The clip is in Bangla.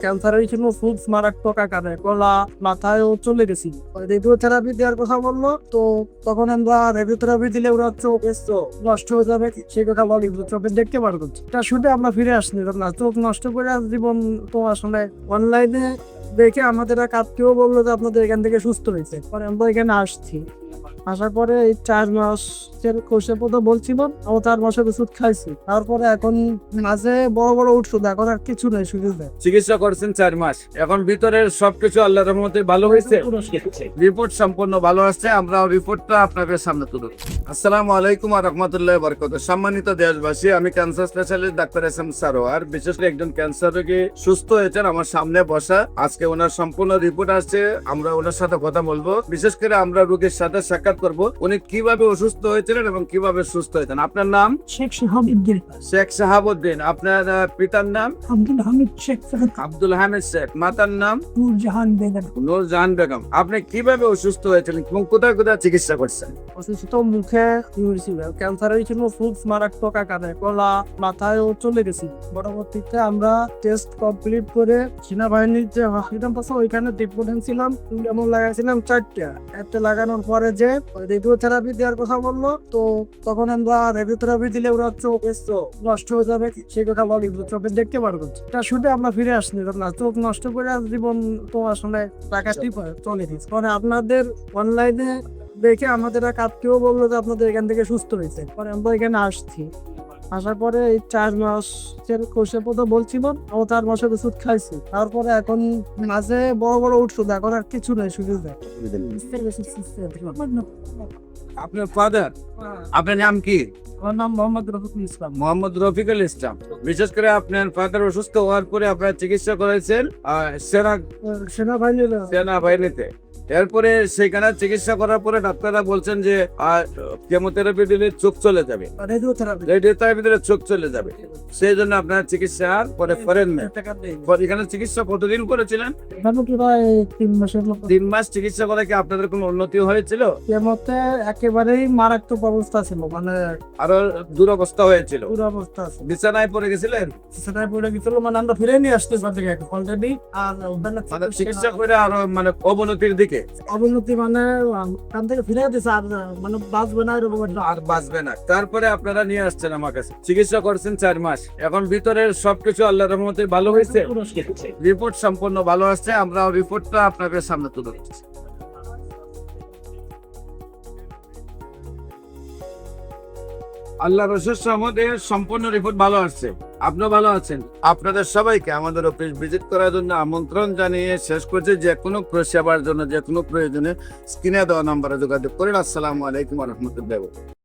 ক্যান্সারের জন্য খুব মারাত্মক আকারে গলা মাথায়ও চলে গেছি। রেডিওথেরাপি দেওয়ার কথা বললো, তো তখন আমরা রেডিওথেরাপি দিলে ওরা চোখ নষ্ট হয়ে যাবে সেই কথা বলি, চোখে দেখতে পারবো এটা শুধু আমরা ফিরে আসনি না, চোখ নষ্ট করে জীবন তো আসলে অনলাইনে দেখে আমাদের এক আত্মীয় বললো যে আপনাদের এখান থেকে সুস্থ হয়েছে, পরে আমরা এখানে আসছি। আসার পরে এই 4 মাসের কোর্সের কথা বলছিল, আমরা 4 মাসের ওষুধ খাইছি, তারপরে এখন মাঝে বড় বড় ওষুধ, এখন আর কিছু নেই, শুধু চিকিৎসা করছেন 4 মাস, এখন ভিতরের সবকিছু আল্লাহর রহমতে ভালো হয়েছে, রিপোর্ট সম্পূর্ণ ভালো আসছে। আমরা রিপোর্টটা আপনাদের সামনে তুলে আসসালামু আলাইকুম ওয়া রাহমাতুল্লাহি ওয়া বারাকাতুহু। সম্মানিত দেশবাসী, আমি cancer specialist doctor S M Sarwar. বিশেষ করে একজন ক্যান্সার রোগী সুস্থ হয়েছেন আমার সামনে বসা, আজকে ওনার সম্পূর্ণ রিপোর্ট আসছে, আমরা ওনার সাথে কথা বলবো। বিশেষ করে আমরা রোগীর সাথে সাক্ষাৎ করব, উনি কিভাবে অসুস্থ হয়েছিলেন এবং কিভাবে সুস্থ হয়েছেন। আপনার নাম? শেখ শাহাবুদ্দিন। শেখ শাহাবুদ্দিন। আপনার পিতার নাম? আব্দুল হামিদ শেখ। আব্দুল হামিদ শেখ। মাতার নাম? নূরজাহান বেগম। নূরজাহান বেগম। আপনি কিভাবে অসুস্থ হয়েছিলেন এবং কোথায় কোথায় চিকিৎসা করছেন? অসুস্থ মুখে হয়েছিল, ক্যান্সারের জন্য খুব মারাত্মক আকারে গলা মাথায়ও চলে গেছি। পরবর্তীতে আমরা টেস্ট কমপ্লিট করে সেনাবাহিনীর যে হসপিটাল আছে ওইখানে ট্রিটমেন্ট ছিলাম, যেমন লাগাইছিলাম 4টা। একটা লাগানোর পরে যে রেডিওথেরাপি দেওয়ার কথা বললো, তো তখন আমরা রেডিওথেরাপি দিলে ওরা চোখ নষ্ট হয়ে যাবে সেই কথা বলি, চোখে দেখতে পারবো এটা শুধু আমরা ফিরে আসনি না, চোখ নষ্ট করে জীবন তো আসলে টাকাটি চলে দিচ্ছে। পরে আপনাদের অনলাইনে দেখে আমাদের এক আত্মীয় বললো যে আপনাদের এখান থেকে সুস্থ হয়েছে, পরে আমরা এখানে আসছি। আসার পরে এই 4 মাসের কোর্সের কথা বলছিল, আমরা 4 মাসের ওষুধ খাইছি, তারপরে এখন মাঝে বড় বড় ওষুধ, এখন আর কিছু নেই, শুধু আপনার ফাদার? আপনার নাম কি? আমার নাম মোহাম্মদ রফিকুল ইসলাম। মোহাম্মদ রফিকুল ইসলাম। বিশেষ করে আপনার ফাদার অসুস্থ হওয়ার পরে আপনার চিকিৎসা করেছেন সেনাবাহিনীতে। এরপরে সেখানে চিকিৎসা করার পরে ডাক্তাররা বলছেন যে কেমোথেরাপি দিলে চোখ চলে যাবে, রেডিওথেরাপি দিলে চোখ চলে যাবে, সেই জন্য আপনার চিকিৎসা আর পরে করেন না। এখানে চিকিৎসা কতদিন করেছিলেন? 3 মাস চিকিৎসা করে কি আপনাদের কোনো উন্নতি হয়েছিল? মতে একেবারেই মারাত্মক অবস্থা ছিল, মানে আরো দুরবস্থা হয়েছিল, দুরবস্থা আছে, বিছানায় পড়ে গেছিলেন? বিছানায় পড়ে গেছিল, মানে আমরা ফিরে নিয়ে আসতে পারছি অলরেডি। আর মানে চিকিৎসা করে আরো মানে অবনতির দিকে, অবনতি মানে ওখান থেকে ফিরে যেতেছে, আর মানে বাঁচবে না এরকম একটা। আর বাঁচবে না। তারপরে আপনারা নিয়ে আসছেন আমার কাছে, চিকিৎসা করছেন 4 মাস, এখন ভিতরের সবকিছু আল্লাহর রহমতে ভালো হয়েছে, রিপোর্ট সম্পূর্ণ ভালো আসছে। আমরা রিপোর্টটা আপনাদের সামনে তুলে দিচ্ছি। আল্লাহর অশেষ রহমতে সম্পূর্ণ রিপোর্ট ভালো আসছে, আপনিও ভালো আছেন। আপনাদের সবাইকে আমাদের অফিস ভিজিট করার জন্য আমন্ত্রণ জানিয়ে শেষ করছি। যে কোনো সেবার জন্য, যে কোনো প্রয়োজনে স্ক্রিনে দেওয়া নম্বরে যোগাযোগ করেন। আসসালামু আলাইকুম ওয়া রাহমাতুল্লাহি।